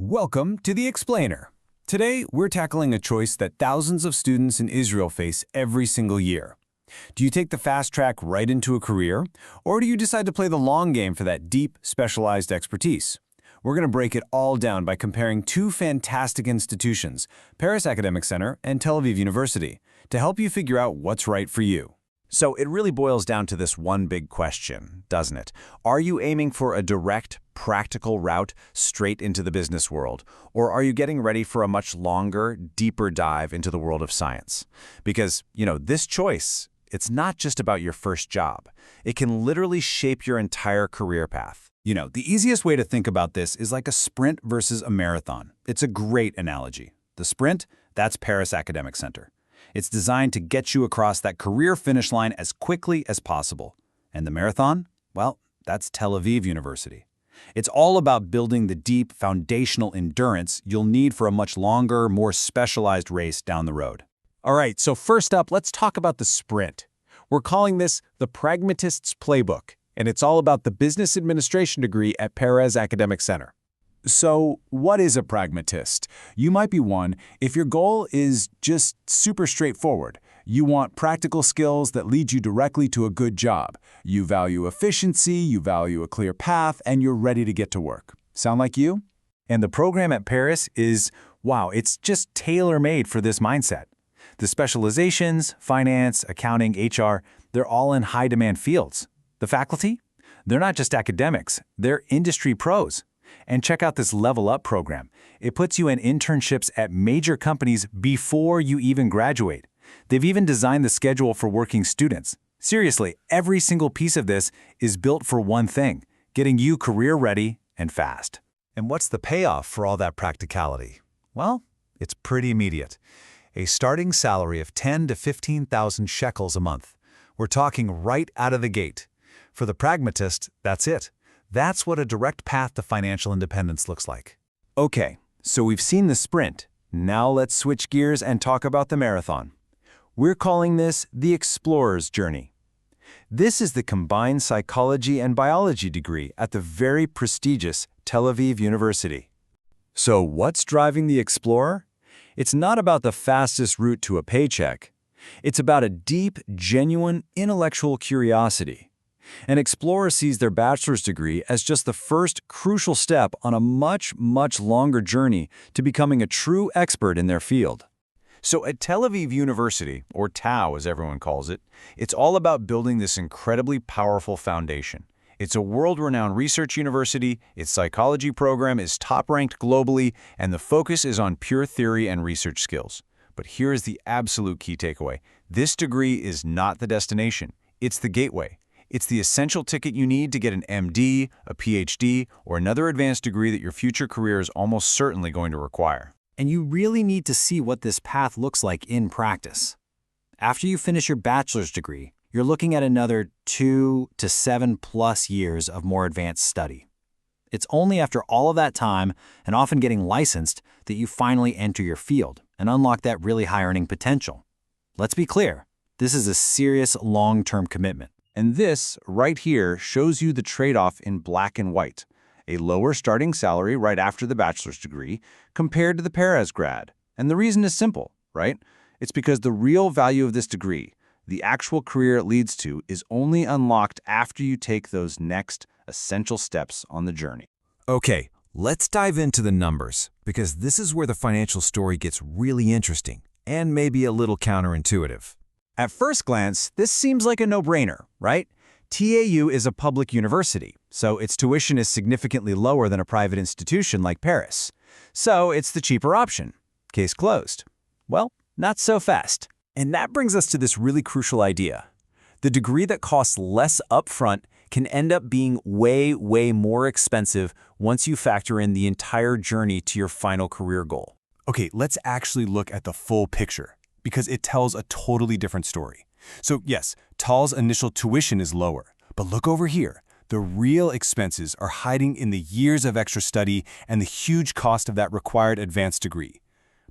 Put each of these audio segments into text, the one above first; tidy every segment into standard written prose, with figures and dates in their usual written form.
Welcome to The Explainer. Today, we're tackling a choice that thousands of students in Israel face every single year. Do you take the fast track right into a career, or do you decide to play the long game for that deep, specialized expertise? We're going to break it all down by comparing two fantastic institutions, Paris Academic Center and Tel Aviv University, to help you figure out what's right for you. So it really boils down to this one big question, doesn't it? Are you aiming for a direct, practical route straight into the business world, or are you getting ready for a much longer, deeper dive into the world of science? Because, this choice, it's not just about your first job. It can literally shape your entire career path. The easiest way to think about this is like a sprint versus a marathon. It's a great analogy. The sprint, that's Paris Academic Center. It's designed to get you across that career finish line as quickly as possible. And the marathon? Well, that's Tel Aviv University. It's all about building the deep, foundational endurance you'll need for a much longer, more specialized race down the road. All right, so first up, let's talk about the sprint. We're calling this the Pragmatist's Playbook, and it's all about the business administration degree at Paris Academic Center. So, what is a pragmatist? You might be one if your goal is just super straightforward. You want practical skills that lead you directly to a good job. You value efficiency, you value a clear path, and you're ready to get to work. Sound like you? And the program at Paris is, wow, it's just tailor-made for this mindset. The specializations, finance, accounting, HR, they're all in high-demand fields. The faculty? They're not just academics, they're industry pros. And check out this Level Up program. It puts you in internships at major companies before you even graduate. They've even designed the schedule for working students. Seriously, every single piece of this is built for one thing, getting you career ready and fast. And what's the payoff for all that practicality? Well, it's pretty immediate. A starting salary of 10 to 15,000 shekels a month. We're talking right out of the gate. For the pragmatist, that's it. That's what a direct path to financial independence looks like. Okay, so we've seen the sprint. Now let's switch gears and talk about the marathon. We're calling this the explorer's journey. This is the combined psychology and biology degree at the very prestigious Tel Aviv University. So what's driving the explorer? It's not about the fastest route to a paycheck. It's about a deep, genuine intellectual curiosity. An explorer sees their bachelor's degree as just the first crucial step on a much, much longer journey to becoming a true expert in their field. So at Tel Aviv University, or TAU as everyone calls it, it's all about building this incredibly powerful foundation. It's a world-renowned research university, its psychology program is top-ranked globally, and the focus is on pure theory and research skills. But here is the absolute key takeaway. This degree is not the destination. It's the gateway. It's the essential ticket you need to get an MD, a PhD, or another advanced degree that your future career is almost certainly going to require. And you really need to see what this path looks like in practice. After you finish your bachelor's degree, you're looking at another 2 to 7+ years of more advanced study. It's only after all of that time, and often getting licensed, that you finally enter your field and unlock that really high-earning potential. Let's be clear, this is a serious long-term commitment. And this, right here, shows you the trade-off in black and white. A lower starting salary right after the bachelor's degree compared to the Paris grad. And the reason is simple, right? It's because the real value of this degree, the actual career it leads to, is only unlocked after you take those next essential steps on the journey. Okay, let's dive into the numbers, because this is where the financial story gets really interesting and maybe a little counterintuitive. At first glance, this seems like a no-brainer, right? TAU is a public university, so its tuition is significantly lower than a private institution like Paris. So it's the cheaper option. Case closed. Well, not so fast. And that brings us to this really crucial idea. The degree that costs less upfront can end up being way, way more expensive once you factor in the entire journey to your final career goal. Okay, let's actually look at the full picture, because it tells a totally different story. So yes, TAL's initial tuition is lower, but look over here. The real expenses are hiding in the years of extra study and the huge cost of that required advanced degree.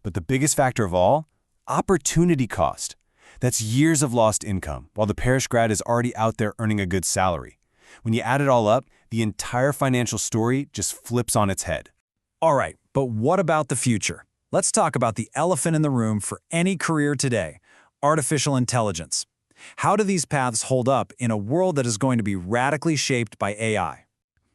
But the biggest factor of all, opportunity cost. That's years of lost income, while the Paris grad is already out there earning a good salary. When you add it all up, the entire financial story just flips on its head. All right, But what about the future? Let's talk about the elephant in the room for any career today, artificial intelligence. How do these paths hold up in a world that is going to be radically shaped by AI?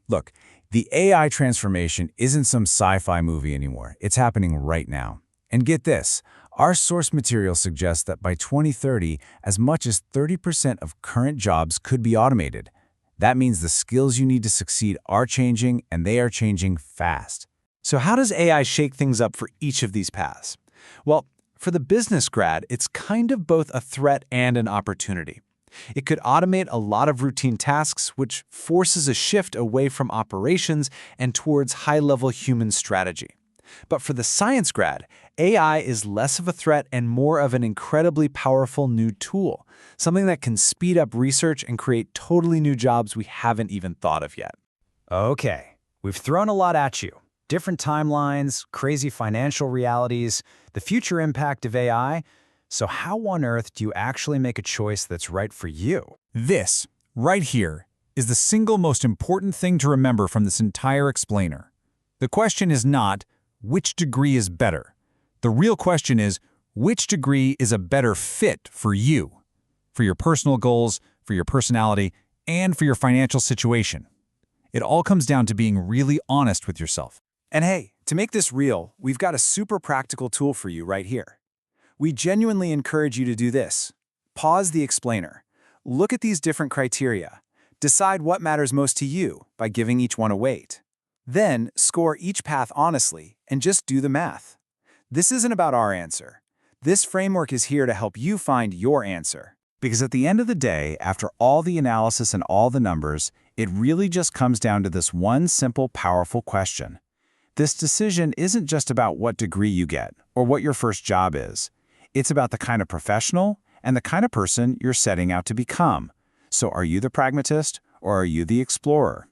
Look, the AI transformation isn't some sci-fi movie anymore. It's happening right now. And get this, our source material suggests that by 2030, as much as 30% of current jobs could be automated. That means the skills you need to succeed are changing, and they are changing fast. So how does AI shake things up for each of these paths? Well, for the business grad, it's kind of both a threat and an opportunity. It could automate a lot of routine tasks, which forces a shift away from operations and towards high-level human strategy. But for the science grad, AI is less of a threat and more of an incredibly powerful new tool, something that can speed up research and create totally new jobs we haven't even thought of yet. Okay, we've thrown a lot at you. Different timelines, crazy financial realities, the future impact of AI. So how on earth do you actually make a choice that's right for you? This, right here, is the single most important thing to remember from this entire explainer. The question is not, which degree is better? The real question is, which degree is a better fit for you? For your personal goals, for your personality, and for your financial situation. It all comes down to being really honest with yourself. And hey, to make this real, we've got a super practical tool for you right here. We genuinely encourage you to do this. Pause the explainer. Look at these different criteria. Decide what matters most to you by giving each one a weight. Then score each path honestly and just do the math. This isn't about our answer. This framework is here to help you find your answer. Because at the end of the day, after all the analysis and all the numbers, it really just comes down to this one simple, powerful question. This decision isn't just about what degree you get or what your first job is. It's about the kind of professional and the kind of person you're setting out to become. So are you the pragmatist or are you the explorer?